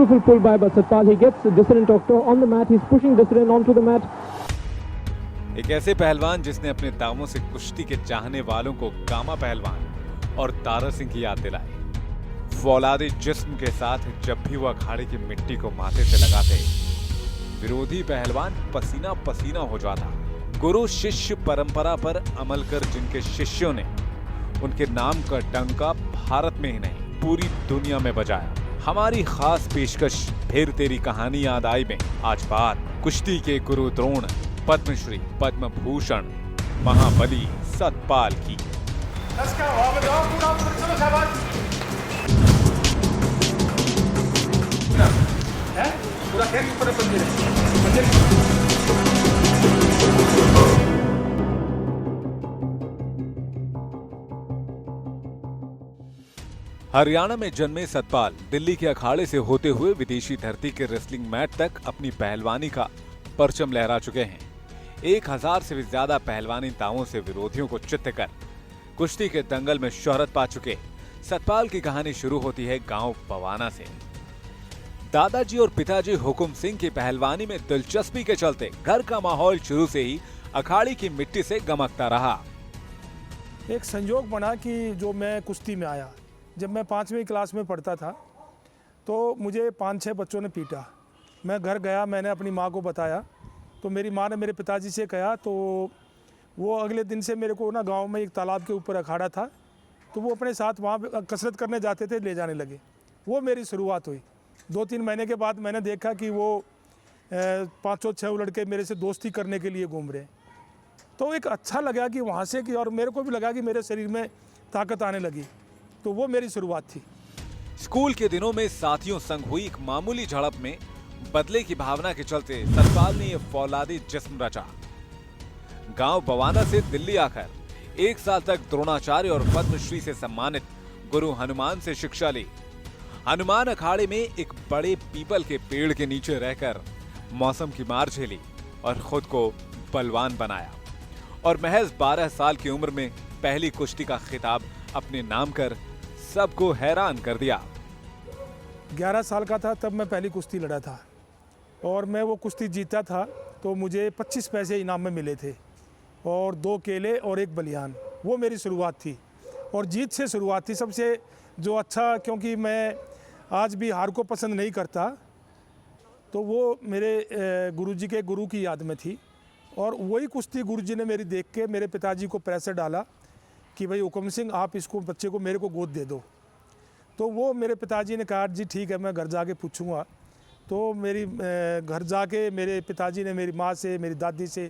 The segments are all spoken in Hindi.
Beautiful pull by Satpal. He gets Dissident Octo on the mat. He's pushing Dissident onto the mat. एक ऐसे पहलवान जिसने अपने दावों से कुश्ती के चाहने वालों को गामा पहलवान और तारा सिंह की याद दिलाई। फौलादी जिस्म के साथ जब भी वो अखाड़े की मिट्टी को माथे से लगाते, विरोधी पहलवान पसीना पसीना हो जाता। गुरु शिष्य परंपरा पर अमल कर जिनके शिष्यों ने उनके नाम का डंका भारत में ही नहीं पूरी दुनिया में बजाया। हमारी खास पेशकश फिर तेरी कहानी याद आई में आज बात कुश्ती के गुरु द्रोण, पद्मश्री, पद्म भूषण, महाबली सतपाल की। हरियाणा में जन्मे सतपाल दिल्ली के अखाड़े से होते हुए विदेशी धरती के रेसलिंग मैट तक अपनी पहलवानी का परचम लहरा चुके हैं। 1000 से भी ज्यादा पहलवानी दावों से विरोधियों को चित्त कर कुश्ती के दंगल में शोहरत पा चुके सतपाल की कहानी शुरू होती है गांव बवाना से। दादाजी और पिताजी हुकुम सिंह की पहलवानी में दिलचस्पी के चलते घर का माहौल शुरू से ही अखाड़ी की मिट्टी से गमकता रहा। एक संयोग बना कि जो मैं कुश्ती में आया, जब मैं 5वीं क्लास में पढ़ता था तो मुझे 5-6 बच्चों ने पीटा। मैं घर गया, मैंने अपनी माँ को बताया तो मेरी माँ ने मेरे पिताजी से कहा, तो वो अगले दिन से मेरे को ना गांव में एक तालाब के ऊपर अखाड़ा था तो वो अपने साथ वहाँ कसरत करने जाते थे, ले जाने लगे। वो मेरी शुरुआत हुई। 2-3 महीने के बाद मैंने देखा कि वो 5-6 लड़के मेरे से दोस्ती करने के लिए घूम रहे। तो एक अच्छा लगा कि वहाँ से कि, और मेरे को भी लगा कि मेरे शरीर में ताकत आने लगी। तो वो मेरी शुरुआत थी। स्कूल के दिनों में साथियों संग हुई एक मामूली झड़प में बदले की भावना के चलते सतपाल ने यह फौलादी जिस्म रचा। गांव बवाना से दिल्ली आकर 1 साल तक द्रोणाचार्य और पद्मश्री से सम्मानित गुरु हनुमान से शिक्षा ली। हनुमान अखाड़े में एक बड़े पीपल के पेड़ के नीचे रहकर मौसम की मार झेली और खुद को बलवान बनाया और महज 12 साल की उम्र में पहली कुश्ती का खिताब अपने नाम कर सबको हैरान कर दिया। 11 साल का था तब मैं पहली कुश्ती लड़ा था और मैं वो कुश्ती जीता था तो मुझे 25 पैसे इनाम में मिले थे और 2 केले और 1 बलियान। वो मेरी शुरुआत थी और जीत से शुरुआत थी सबसे जो अच्छा, क्योंकि मैं आज भी हार को पसंद नहीं करता। तो वो मेरे गुरुजी के गुरु की याद में थी और वही कुश्ती गुरुजी ने मेरी देख के मेरे पिताजी को प्रेशर डाला कि भाई हुकुम सिंह आप इसको बच्चे को मेरे को गोद दे दो। तो वो मेरे पिताजी ने कहा जी ठीक है, मैं घर जाके पूछूंगा। तो मेरी घर जाके मेरे पिताजी ने मेरी माँ से, मेरी दादी से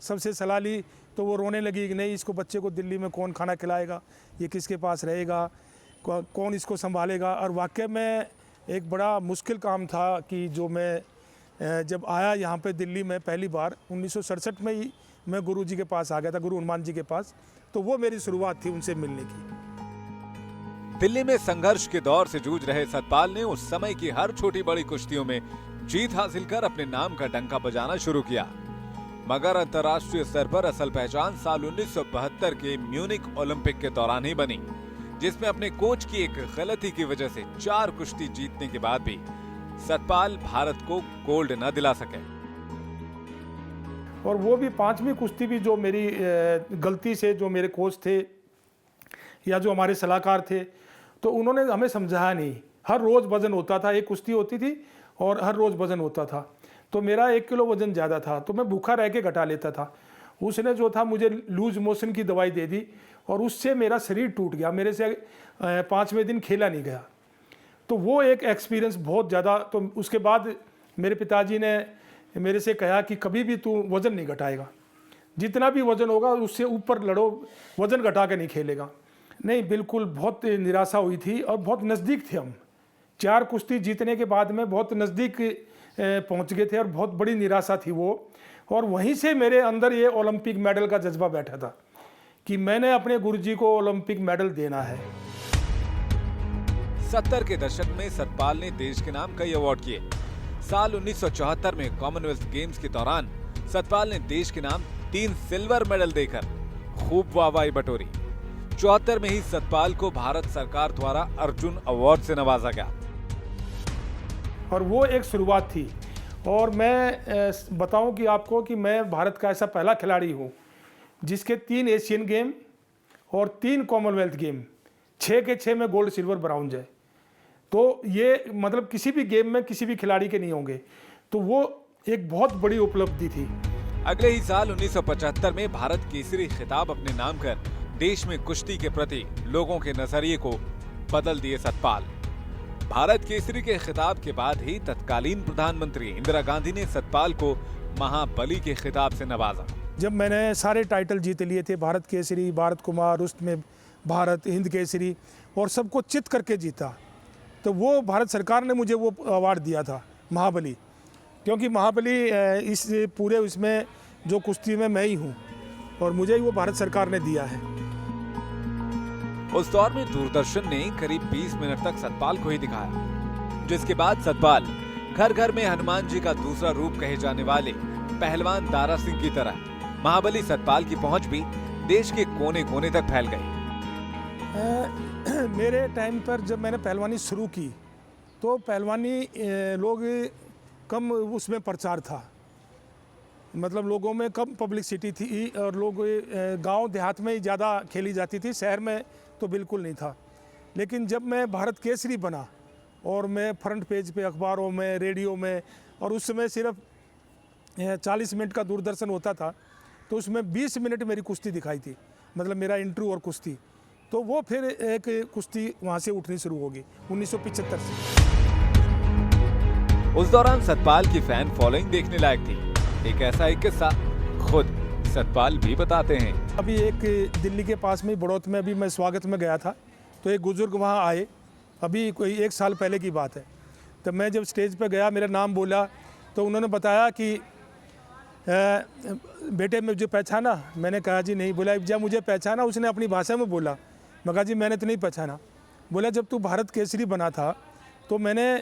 सबसे सलाह ली। तो वो रोने लगी कि नहीं, इसको बच्चे को दिल्ली में कौन खाना खिलाएगा, ये किसके पास रहेगा, कौन इसको संभालेगा। और वाकई में एक बड़ा मुश्किल काम था कि जो मैं जब आया यहाँ पे दिल्ली में पहली बार 1967 में ही मैं गुरु जी के पास आ गया था, गुरु हनुमान जी के पास। तो वो मेरी शुरुआत थी उनसे मिलने की। दिल्ली में संघर्ष के दौर से जूझ रहे सतपाल ने उस समय की हर छोटी बड़ी कुश्तियों में जीत हासिल कर अपने नाम का डंका बजाना शुरू किया। मगर अंतर्राष्ट्रीय स्तर पर असल पहचान साल 1972 के म्यूनिक ओलंपिक के दौरान ही बनी, जिसमें अपने कोच की एक गलती की वजह से 4 कुश्ती जीतने के बाद भी सतपाल भारत को गोल्ड न दिला सके। और वो भी 5वीं कुश्ती भी जो मेरी गलती से जो मेरे कोच थे या जो हमारे सलाहकार थे तो उन्होंने हमें समझाया नहीं। हर रोज़ वज़न होता था, एक कुश्ती होती थी और हर रोज़ वज़न होता था। तो मेरा 1 किलो वज़न ज़्यादा था तो मैं भूखा रह के घटा लेता था। उसने जो था मुझे लूज मोशन की दवाई दे दी और उससे मेरा शरीर टूट गया, मेरे से 5वें दिन खेला नहीं गया। तो वो एक एक्सपीरियंस बहुत ज़्यादा। तो उसके बाद मेरे पिताजी ने मेरे से कहा कि कभी भी तू वज़न नहीं घटाएगा, जितना भी वज़न होगा उससे ऊपर लड़ो, वज़न घटा के नहीं खेलेगा। नहीं, बिल्कुल बहुत निराशा हुई थी और बहुत नज़दीक थे हम। 4 कुश्ती जीतने के बाद में बहुत नज़दीक पहुंच गए थे और बहुत बड़ी निराशा थी वो। और वहीं से मेरे अंदर ये ओलंपिक मेडल का जज्बा बैठा था कि मैंने अपने गुरुजी को ओलंपिक मेडल देना है। 70 के दशक में सतपाल ने देश के नाम कई अवार्ड किए। साल 1974 में कॉमनवेल्थ गेम्स के दौरान सतपाल ने देश के नाम 3 सिल्वर मेडल देकर खूब वाहवाही बटोरी। 74 में ही सतपाल को भारत सरकार द्वारा अर्जुन अवार्ड से नवाजा गया। और वो एक शुरुआत थी। और मैं बताऊं कि आपको कि मैं भारत का ऐसा पहला खिलाड़ी हूं जिसके 3 एशियन गेम और 3 कॉमनवेल्थ गेम, 6 के 6 में गोल्ड सिल्वर ब्राउन्ज है। तो ये मतलब किसी भी गेम में किसी भी खिलाड़ी के नहीं होंगे, तो वो एक बहुत बड़ी उपलब्धि थी। अगले ही साल 1975 में भारत केसरी खिताब अपने नाम कर देश में कुश्ती के प्रति लोगों के नजरिए को बदल दिए सतपाल। भारत केसरी के खिताब के बाद ही तत्कालीन प्रधानमंत्री इंदिरा गांधी ने सतपाल को महाबली के खिताब से नवाजा। जब मैंने सारे टाइटल जीत लिए थे, भारत केसरी, भारत कुमार, उसमें भारत हिंद केसरी, और सबको चित करके जीता, तो वो भारत सरकार ने मुझे वो अवार्ड दिया था महाबली, क्योंकि महाबली इस पूरे उसमें जो कुश्ती में मैं ही हूँ और मुझे ही वो भारत सरकार ने दिया है। उस दौर में दूरदर्शन ने करीब 20 मिनट तक सतपाल को ही दिखाया, जिसके बाद सतपाल घर घर में हनुमान जी का दूसरा रूप कहे जाने वाले पहलवान दारा सिंह की तरह महाबली सतपाल की पहुंच भी देश के कोने कोने तक फैल गई। मेरे टाइम पर जब मैंने पहलवानी शुरू की तो पहलवानी लोग कम उसमें प्रचार था, मतलब लोगों में कम पब्लिसिटी थी और लोग गांव देहात में ही ज़्यादा खेली जाती थी, शहर में तो बिल्कुल नहीं था। लेकिन जब मैं भारत केसरी बना और मैं फ्रंट पेज पे अखबारों में, रेडियो में, और उस समय सिर्फ 40 मिनट का दूरदर्शन होता था, तो उसमें 20 मिनट मेरी कुश्ती दिखाई थी, मतलब मेरा इंटरव्यू और कुश्ती। तो वो फिर एक कुश्ती वहाँ से उठनी शुरू होगी 1975 से। उस दौरान सतपाल की फैन फॉलोइंग देखने लायक थी। एक ऐसा एक किस्सा खुद सतपाल भी बताते हैं। अभी एक दिल्ली के पास में बड़ौत में अभी मैं स्वागत में गया था, तो एक बुजुर्ग वहाँ आए, अभी कोई 1 साल पहले की बात है। तब मैं जब स्टेज पर गया, मेरा नाम बोला, तो उन्होंने बताया कि बेटे मुझे पहचाना? मैंने कहा जी नहीं। बोला जब मुझे पहचाना, उसने अपनी भाषा में बोला। मैं कहा जी मैंने तो नहीं पहचाना। बोला जब तू भारत केसरी बना था तो मैंने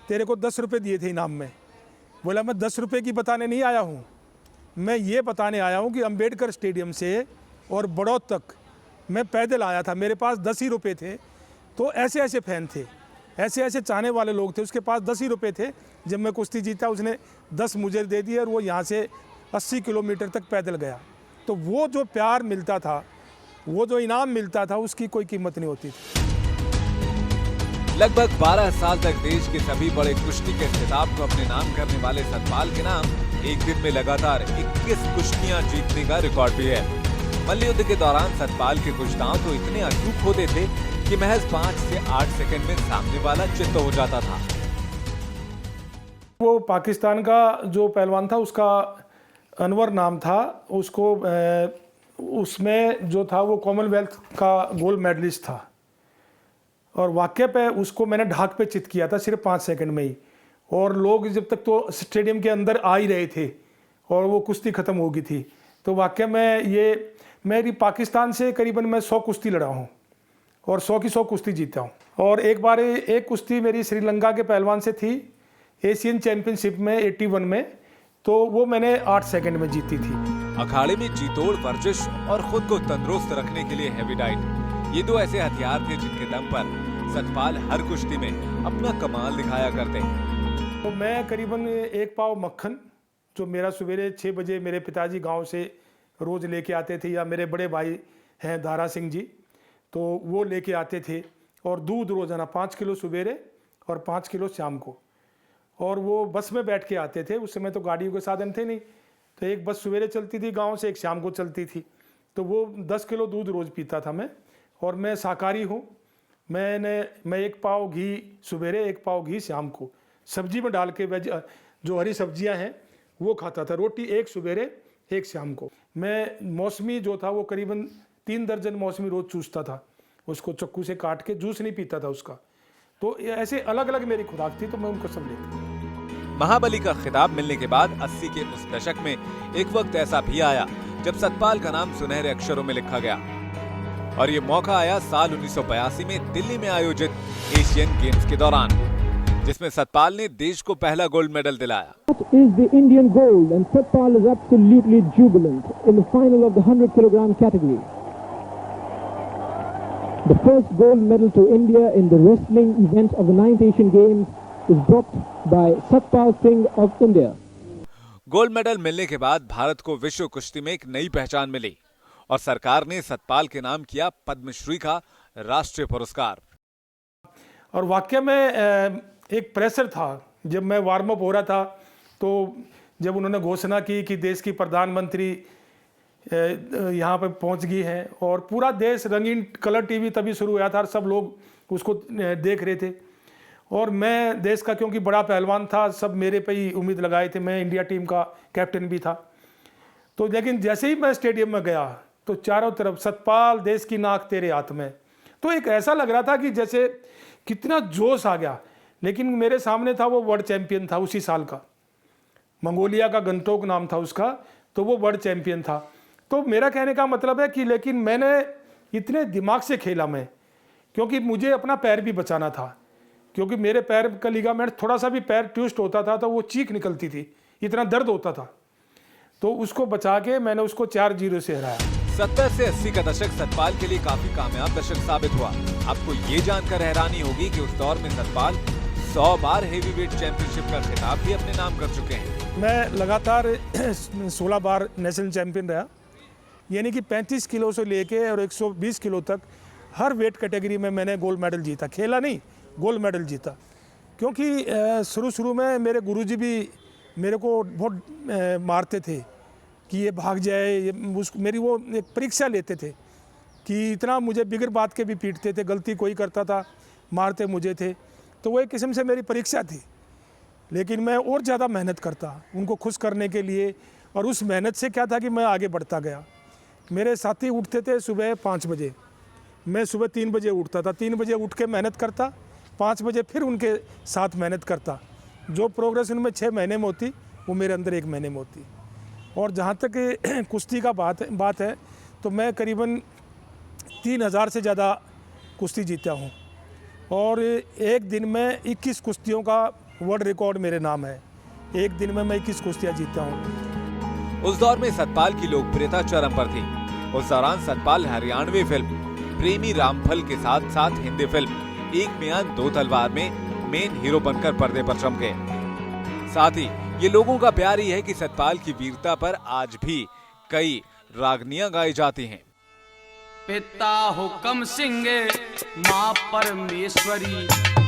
तेरे को 10 रुपये दिए थे इनाम में। बोला मैं 10 रुपये की बताने नहीं आया हूँ, मैं ये बताने आया हूँ कि अंबेडकर स्टेडियम से और बड़ौत तक मैं पैदल आया था, मेरे पास 10 ही रुपये थे। तो ऐसे ऐसे फैन थे, ऐसे ऐसे चाहने वाले लोग थे, उसके पास 10 ही रुपये थे। जब मैं कुश्ती जीता उसने 10 मुझे दे दिए और वो यहाँ से 80 किलोमीटर तक पैदल गया। तो वो जो प्यार मिलता था, वो जो इनाम मिलता था, उसकी कोई कीमत नहीं होती थी। लगभग 12 साल तक देश के सभी बड़े कुश्ती के खिताब को अपने नाम करने वाले सतपाल के नाम एक दिन में लगातार 21 कुश्तियां जीतने का रिकॉर्ड भी है। मल्लयुद्ध के दौरान सतपाल के कुछ दांव तो इतने अचूक होते थे कि महज 5 से 8 सेकंड में सामने वाला चित्त हो जाता था। वो पाकिस्तान का जो पहलवान था, उसका अनवर नाम था, उसको उसमें जो था वो कॉमनवेल्थ का गोल्ड मेडलिस्ट था, और वाकई पे उसको मैंने ढाक पे चित किया था सिर्फ 5 सेकंड में ही। और लोग जब तक तो स्टेडियम के अंदर आ ही रहे थे और वो कुश्ती ख़त्म हो गई थी। तो वाकई में ये मेरी पाकिस्तान से करीबन मैं 100 कुश्ती लड़ा हूँ और 100 की 100 कुश्ती जीता हूँ। और एक बार एक कुश्ती मेरी श्रीलंका के पहलवान से थी एशियन चैंपियनशिप में 81 में, तो वो मैंने 8 सेकंड में जीती थी। अखाड़े में जीतोड़ वर्जिश और खुद को तंदुरुस्त रखने के लिए हैवी डाइट, ये 2 ऐसे हथियार थे जिनके दम पर सतपाल हर कुश्ती में अपना कमाल दिखाया करते हैं। तो मैं करीबन 1 पाव मक्खन, जो मेरा सवेरे 6 बजे मेरे पिताजी गांव से रोज़ लेके आते थे, या मेरे बड़े भाई हैं दारा सिंह जी, तो वो लेके आते थे, और दूध रोज़ाना 5 किलो सवेरे और 5 किलो शाम को। और वो बस में बैठ के आते थे, उस समय तो गाड़ियों के साधन थे नहीं, तो एक बस सवेरे चलती थी गांव से, एक शाम को चलती थी। तो वो 10 किलो दूध रोज़ पीता था मैं। और मैं शाकाहारी हूँ, मैं 1 पाव घी सवेरे, 1 पाव घी शाम को, सब्जी में डाल के वेज जो हरी सब्जियां हैं वो खाता था। रोटी 1 सवेरे 1 शाम को। मैं मौसमी जो था वो करीबन 3 दर्जन मौसमी रोज़ चूसता था, उसको चक्कू से काट के, जूस नहीं पीता था उसका। तो ऐसे अलग अलग मेरी खुराक थी, तो मैं उनको सब लेता। महाबली का खिताब मिलने के बाद 80 के उस दशक में एक वक्त ऐसा भी आया जब सतपाल का नाम सुनहरे अक्षरों में लिखा गया, और ये मौका आया साल 1982 में दिल्ली में आयोजित एशियन गेम्स के दौरान, जिसमें सतपाल ने देश को पहला गोल्ड मेडल दिलाया। That is the Indian gold, and Satpal is absolutely jubilant in the final of the 100 kilogram category. The first gold medal to India in the wrestling event of the 9th Asian Games is dropped by Satpal Singh of India. Gold medal मिलने के बाद भारत को विश्व कुश्ती में एक नई पहचान मिली और सरकार ने सतपाल के नाम किया पद्मश्री का राष्ट्रीय पुरस्कार। और वाकई में एक प्रेशर था। जब मैं वार्म अप हो रहा था तो जब उन्होंने घोषणा की कि देश की प्रधानमंत्री यहाँ पर पहुँच गई है और पूरा देश रंगीन कलर टीवी तभी शुरू हुआ था और सब लोग उसको देख रहे थे और मैं देश का क्योंकि बड़ा पहलवान था, सब मेरे पे ही उम्मीद लगाए थे। मैं इंडिया टीम का कैप्टन भी था। तो लेकिन जैसे ही मैं स्टेडियम में गया तो चारों तरफ सतपाल देश की नाक तेरे हाथ में, तो एक ऐसा लग रहा था कि जैसे कितना जोश आ गया। लेकिन मेरे सामने था वो वर्ल्ड चैंपियन था उसी साल का, मंगोलिया का गंगटोक नाम था उसका, तो वो वर्ल्ड चैंपियन था। तो मेरा कहने का मतलब है कि लेकिन मैंने इतने दिमाग से खेला मैं, क्योंकि मुझे अपना पैर भी बचाना था, क्योंकि मेरे पैर का लिगामेंट थोड़ा सा भी पैर ट्विस्ट होता था तो वो चीख निकलती थी, इतना दर्द होता था। तो उसको बचा के मैंने उसको 4-0 से हराया। 70 से 80 का दशक सतपाल के लिए काफी कामयाब दशक साबित हुआ। आपको ये जानकर हैरानी होगी कि उस दौर में सतपाल 100 बार हेवीवेट चैंपियनशिप का खिताब भी अपने नाम कर चुके हैं। मैं लगातार 16 बार नेशनल चैंपियन रहा, यानी कि 35 किलो से लेके और 120 किलो तक हर वेट कैटेगरी में मैंने गोल्ड मेडल जीता। खेला नहीं, गोल्ड मेडल जीता। क्योंकि शुरू में मेरे गुरुजी भी मेरे को बहुत मारते थे कि ये भाग जाए, मेरी वो एक परीक्षा लेते थे कि इतना मुझे बिगर बात के भी पीटते थे, गलती कोई करता था मारते मुझे थे। तो वो एक किस्म से मेरी परीक्षा थी। लेकिन मैं और ज़्यादा मेहनत करता उनको खुश करने के लिए, और उस मेहनत से क्या था कि मैं आगे बढ़ता गया। मेरे साथी उठते थे सुबह 5 बजे, मैं सुबह 3 बजे उठता था। 3 बजे उठ के मेहनत करता, 5 बजे फिर उनके साथ मेहनत करता। जो प्रोग्रेस उनमें 6 महीने में होती वो मेरे अंदर 1 महीने में होती। और जहाँ तक कुश्ती का बात है तो मैं करीबन 3000 से ज़्यादा कुश्ती जीता हूँ और एक दिन में 21 कुश्तियों का वर्ल्ड रिकॉर्ड मेरे नाम है। एक दिन में मैं 21 कुश्तियाँ जीता हूँ। उस दौर में सतपाल की लोकप्रियता चरम पर थी। उस दौरान सतपाल हरियाणवी फिल्म प्रेमी रामफल के साथ साथ हिंदी फिल्म एक मियान दो तलवार में मेन हीरो बनकर पर्दे पर चमके। साथ ही ये लोगों का प्यार ही है कि सतपाल की वीरता पर आज भी कई रागनियां गाई जाती हैं। पिता हुक्म सिंह माँ परमेश्वरी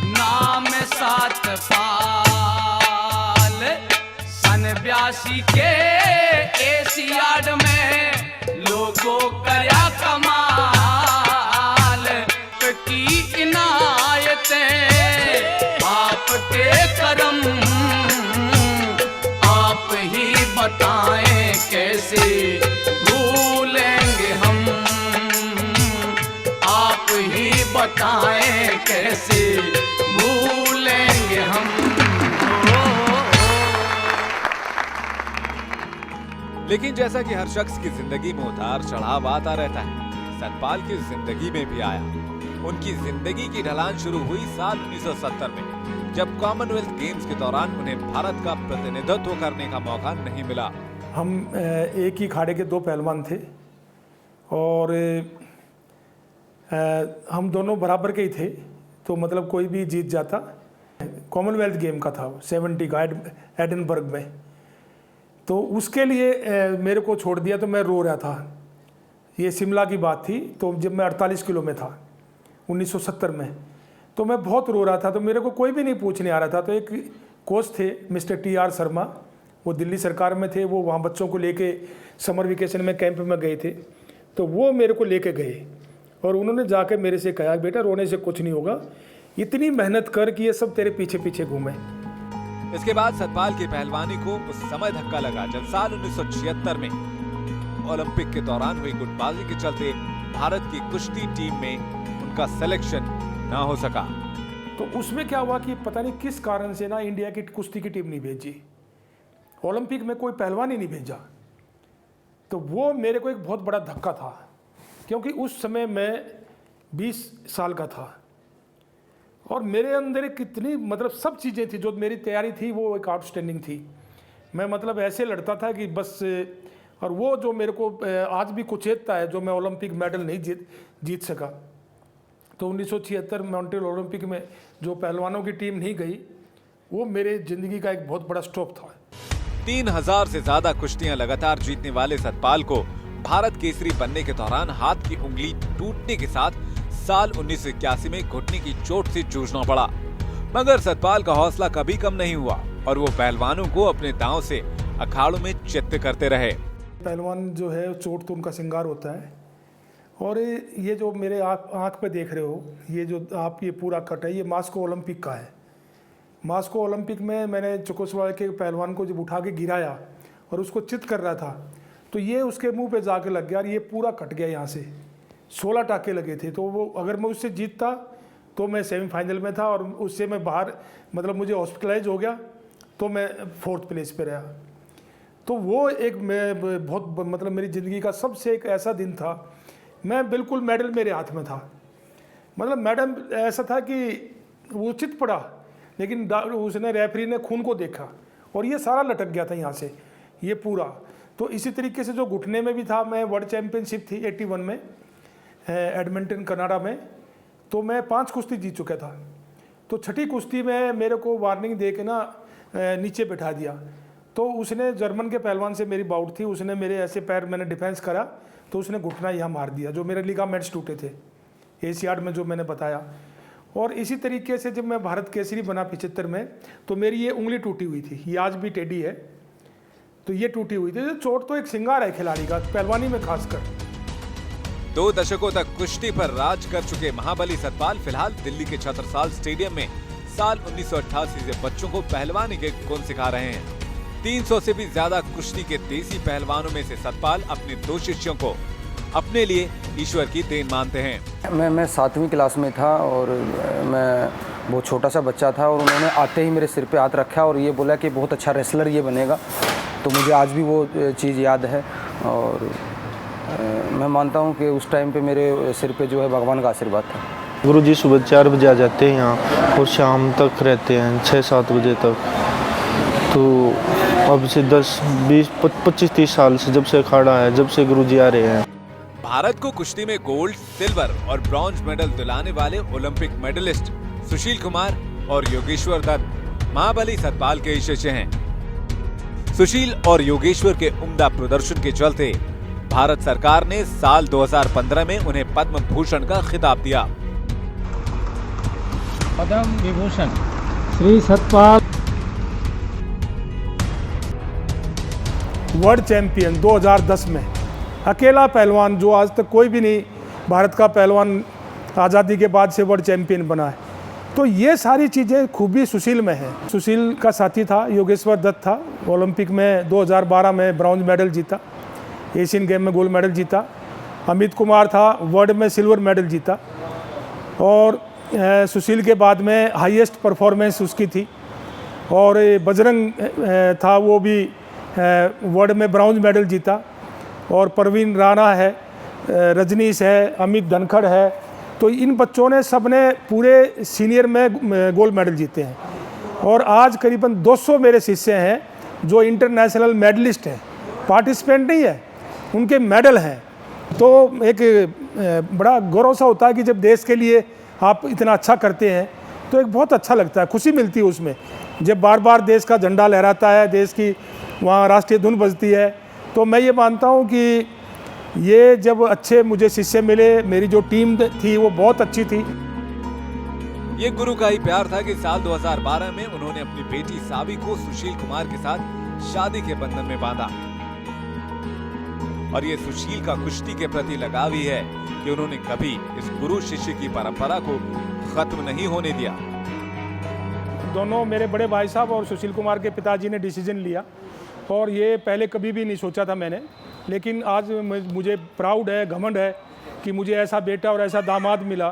नाम सतपाल, सन 82 के एशियाड में लोगों करया कमाल की इनायतें आपके करम, आप ही बताएं कैसे भूलेंगे हम, आप ही बताएं कैसे भूलेंगे हम। लेकिन जैसा कि हर शख्स की जिंदगी में उतार चढ़ाव आता रहता है, सतपाल की जिंदगी में भी आया। उनकी जिंदगी की ढलान शुरू हुई साल 1970 में, जब कॉमनवेल्थ गेम्स के दौरान उन्हें भारत का प्रतिनिधित्व करने का मौका नहीं मिला। हम एक ही खाड़े के 2 पहलवान थे और हम दोनों बराबर के ही थे, तो मतलब कोई भी जीत जाता। कॉमनवेल्थ गेम का था 70 का एडिनबर्ग में, तो उसके लिए मेरे को छोड़ दिया तो मैं रो रहा था। ये शिमला की बात थी, तो जब मैं 48 किलो में था 1970 में, तो मैं बहुत रो रहा था। तो मेरे को कोई भी नहीं पूछने आ रहा था। तो एक कोच थे मिस्टर TR शर्मा, वो दिल्ली सरकार में थे। वो वहाँ बच्चों को लेके समर वेकेशन में कैंप में गए थे, तो वो मेरे को लेके गए और उन्होंने जाकर मेरे से कहा, बेटा रोने से कुछ नहीं होगा, इतनी मेहनत कर कि ये सब तेरे पीछे पीछे घूमे। इसके बाद सतपाल की पहलवानी को उस समय धक्का लगा जब साल 1976 में ओलंपिक के दौरान हुई गुटबाजी के चलते भारत की कुश्ती टीम में उनका सिलेक्शन ना हो सका। तो उसमें क्या हुआ कि पता नहीं किस कारण से ना इंडिया की कुश्ती की टीम नहीं भेजी, ओलंपिक में कोई पहलवान ही नहीं भेजा। तो वो मेरे को एक बहुत बड़ा धक्का था, क्योंकि उस समय मैं 20 साल का था और मेरे अंदर कितनी मतलब सब चीज़ें थी। जो मेरी तैयारी थी वो एक आउटस्टैंडिंग थी। मैं मतलब ऐसे लड़ता था कि बस, और वो जो मेरे को आज भी कुचेतता है, जो मैं ओलंपिक मेडल नहीं जीत सका। तो 1976 मॉन्ट्रियल ओलंपिक में जो पहलवानों की टीम नहीं गई, वो मेरे ज़िंदगी का एक बहुत बड़ा स्टॉप था। 3000 से ज्यादा कुश्तियां लगातार जीतने वाले सतपाल को भारत केसरी बनने के दौरान हाथ की उंगली टूटने के साथ साल 1981 में घुटने की चोट से जूझना पड़ा। मगर सतपाल का हौसला कभी कम नहीं हुआ और वो पहलवानों को अपने दांव से अखाड़ों में चित्त करते रहे। पहलवान जो है चोट तो उनका श्रृंगार होता है। और ये जो मेरे आँख पे देख रहे हो, ये जो आप ये पूरा कट है, ये मास्को ओलंपिक का है। मास्को ओलंपिक में मैंने चेकोस्लोवाकिया के पहलवान को जब उठा के गिराया और उसको चित कर रहा था, तो ये उसके मुंह पे जाके लग गया और ये पूरा कट गया। यहाँ से 16 टाके लगे थे। तो वो अगर मैं उससे जीतता तो मैं सेमीफाइनल में था और उससे मैं बाहर, मतलब मुझे हॉस्पिटलाइज हो गया तो मैं 4th प्लेस पे रहा। तो वो एक मैं बहुत, मतलब मेरी ज़िंदगी का सबसे एक ऐसा दिन था। मैं बिल्कुल मेडल मेरे हाथ में था, मतलब मेडल ऐसा था कि वो चित पड़ा, लेकिन उसने रेफरी ने खून को देखा और ये सारा लटक गया था यहाँ से, ये पूरा। तो इसी तरीके से जो घुटने में भी था, मैं वर्ल्ड चैम्पियनशिप थी 81 में एडमिंटन कनाडा में, तो मैं 5 कुश्ती जीत चुका था। तो 6ठी कुश्ती में मेरे को वार्निंग दे के ना नीचे बैठा दिया। तो उसने, जर्मन के पहलवान से मेरी बाउट थी, उसने मेरे ऐसे पैर, मैंने डिफेंस करा तो उसने घुटना यहाँ मार दिया, जो मेरे लिगामेंट्स टूटे थे एशियाड में, जो मैंने बताया। और इसी तरीके से जब मैं भारत केसरी बना 75 में, तो मेरी ये उंगली टूटी हुई थी, ये आज भी टेढ़ी है, तो ये टूटी हुई थी। चोट तो एक श्रृंगार है खिलाड़ी का, पहलवानी में खासकर। 2 दशकों तक कुश्ती पर राज कर चुके महाबली सतपाल फिलहाल दिल्ली के छत्रसाल स्टेडियम में साल 1988 से बच्चों को पहलवानी के गुण सिखा रहे हैं। 300 से भी ज्यादा कुश्ती के देसी पहलवानों में से सतपाल अपने 2 शिष्यों को अपने लिए ईश्वर की देन मानते हैं। मैं 7वीं क्लास में था और मैं बहुत छोटा सा बच्चा था और उन्होंने आते ही मेरे सिर पे हाथ रखा और ये बोला कि बहुत अच्छा रेसलर ये बनेगा। तो मुझे आज भी वो चीज़ याद है और मैं मानता हूँ कि उस टाइम पे मेरे सिर पे जो है भगवान का आशीर्वाद था। गुरुजी सुबह 4 बजे आ जाते हैं यहाँ और शाम तक रहते हैं 6-7 बजे तक। तो अब से 10, 20, 25, 30 साल से जब से अखाड़ा है, जब से गुरुजी आ रहे हैं। भारत को कुश्ती में गोल्ड, सिल्वर और ब्रॉन्ज मेडल दिलाने वाले ओलंपिक मेडलिस्ट सुशील कुमार और योगेश्वर दत्त महाबली सतपाल के शिष्य हैं। सुशील और योगेश्वर के उम्दा प्रदर्शन के चलते भारत सरकार ने साल 2015 में उन्हें पद्म भूषण का खिताब दिया। पद्म विभूषण श्री सतपाल वर्ल्ड चैंपियन 2010 में, अकेला पहलवान जो आज तक कोई भी नहीं भारत का पहलवान आज़ादी के बाद से वर्ल्ड चैंपियन बना है। तो ये सारी चीज़ें खूबी सुशील में है। सुशील का साथी था योगेश्वर दत्त था, ओलंपिक में 2012 में ब्रॉन्ज मेडल जीता, एशियन गेम में गोल्ड मेडल जीता। अमित कुमार था, वर्ल्ड में सिल्वर मेडल जीता। और सुशील के बाद में हाईएस्ट परफॉर्मेंस उसकी थी। और बजरंग था, वो भी वर्ल्ड में ब्रॉन्ज मेडल जीता। और परवीन राणा है, रजनीश है, अमित धनखड़ है। तो इन बच्चों ने सबने पूरे सीनियर में गोल्ड मेडल जीते हैं। और आज करीबन 200 मेरे शिष्य हैं जो इंटरनेशनल मेडलिस्ट हैं, पार्टिसिपेंट नहीं है, उनके मेडल हैं। तो एक बड़ा गौरव सा होता है कि जब देश के लिए आप इतना अच्छा करते हैं तो एक बहुत अच्छा लगता है, खुशी मिलती है उसमें। जब बार बार देश का झंडा लहराता है, देश की वहाँ राष्ट्रीय धुन बजती है, तो मैं ये मानता हूँ कि ये जब अच्छे मुझे शिष्य मिले, मेरी जो टीम थी वो बहुत अच्छी थी। ये गुरु का ही प्यार था कि साल 2012 में उन्होंने अपनी बेटी सावी को सुशील कुमार के साथ शादी के बंधन में बांधा। और ये सुशील का कुश्ती के प्रति लगाव ही है कि उन्होंने कभी इस गुरु शिष्य की परंपरा को खत्म नहीं होने दिया। दोनों मेरे बड़े भाई साहब और सुशील कुमार के पिताजी ने डिसीजन लिया, और ये पहले कभी भी नहीं सोचा था मैंने, लेकिन आज मुझे प्राउड है, घमंड है कि मुझे ऐसा बेटा और ऐसा दामाद मिला।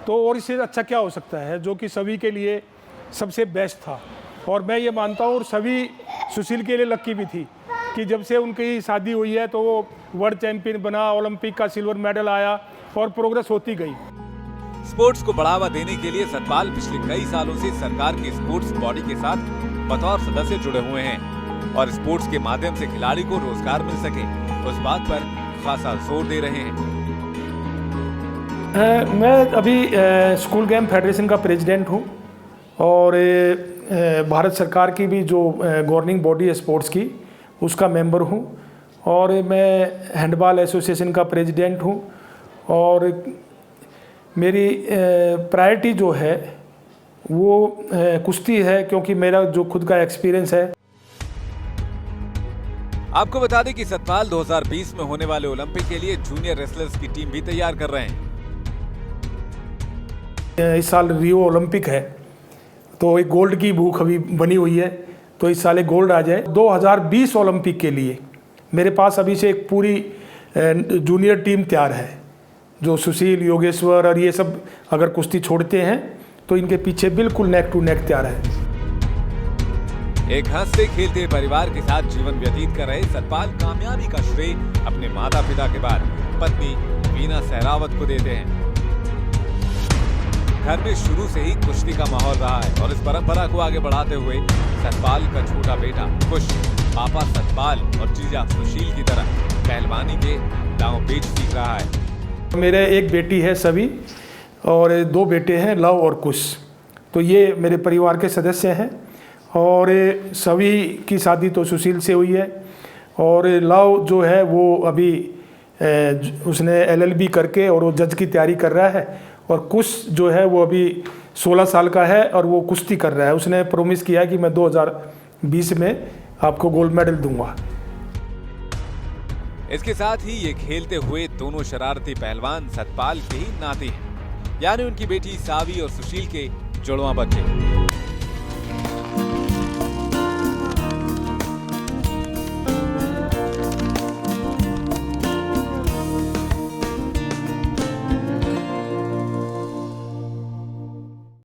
तो और इससे अच्छा क्या हो सकता है, जो कि सभी के लिए सबसे बेस्ट था। और मैं ये मानता हूँ, और सभी सुशील के लिए लक्की भी थी कि जब से उनकी शादी हुई है तो वो वर्ल्ड चैंपियन बना, ओलंपिक का सिल्वर मेडल आया और प्रोग्रेस होती गई। स्पोर्ट्स को बढ़ावा देने के लिए सतपाल पिछले कई सालों से सरकार की स्पोर्ट्स बॉडी के साथ बतौर सदस्य जुड़े हुए हैं और स्पोर्ट्स के माध्यम से खिलाड़ी को रोजगार मिल सके, उस बात पर खासा जोर दे रहे हैं। मैं अभी स्कूल गेम फेडरेशन का प्रेसिडेंट हूँ और भारत सरकार की भी जो गवर्निंग बॉडी है स्पोर्ट्स की, उसका मेंबर हूँ और मैं हैंडबॉल एसोसिएशन का प्रेसिडेंट हूँ। और मेरी प्रायोरिटी जो है वो कुश्ती है, क्योंकि मेरा जो खुद का एक्सपीरियंस है। आपको बता दें कि सतपाल 2020 में होने वाले ओलंपिक के लिए जूनियर रेसलर्स की टीम भी तैयार कर रहे हैं। इस साल रियो ओलंपिक है, तो एक गोल्ड की भूख अभी बनी हुई है, तो इस साल एक गोल्ड आ जाए। 2020 ओलंपिक के लिए मेरे पास अभी से एक पूरी जूनियर टीम तैयार है, जो सुशील, योगेश्वर और ये सब अगर कुश्ती छोड़ते हैं तो इनके पीछे बिल्कुल नेक टू नेक तैयार है। एक हंसते खेलते परिवार के साथ जीवन व्यतीत कर रहे सतपाल कामयाबी का श्रेय अपने माता पिता के बाद पत्नी वीना सहरावत को देते हैं। घर में शुरू से ही कुश्ती का माहौल रहा है और इस परंपरा को आगे बढ़ाते हुए सतपाल का छोटा बेटा खुश पापा सतपाल और जीजा सुशील की तरह पहलवानी के दांव पेच सीख रहा है। मेरे एक बेटी है सभी और 2 बेटे हैं लव और कुश। तो ये मेरे परिवार के सदस्य हैं और सभी की शादी तो सुशील से हुई है और लव जो है वो अभी उसने LLB करके और वो जज की तैयारी कर रहा है। और कुश जो है वो अभी 16 साल का है और वो कुश्ती कर रहा है। उसने प्रॉमिस किया कि मैं 2020 में आपको गोल्ड मेडल दूंगा। इसके साथ ही ये खेलते हुए दोनों शरारती पहलवान सतपाल के ही नाते हैं, यानी उनकी बेटी सावी और सुशील के जुड़वां बच्चे।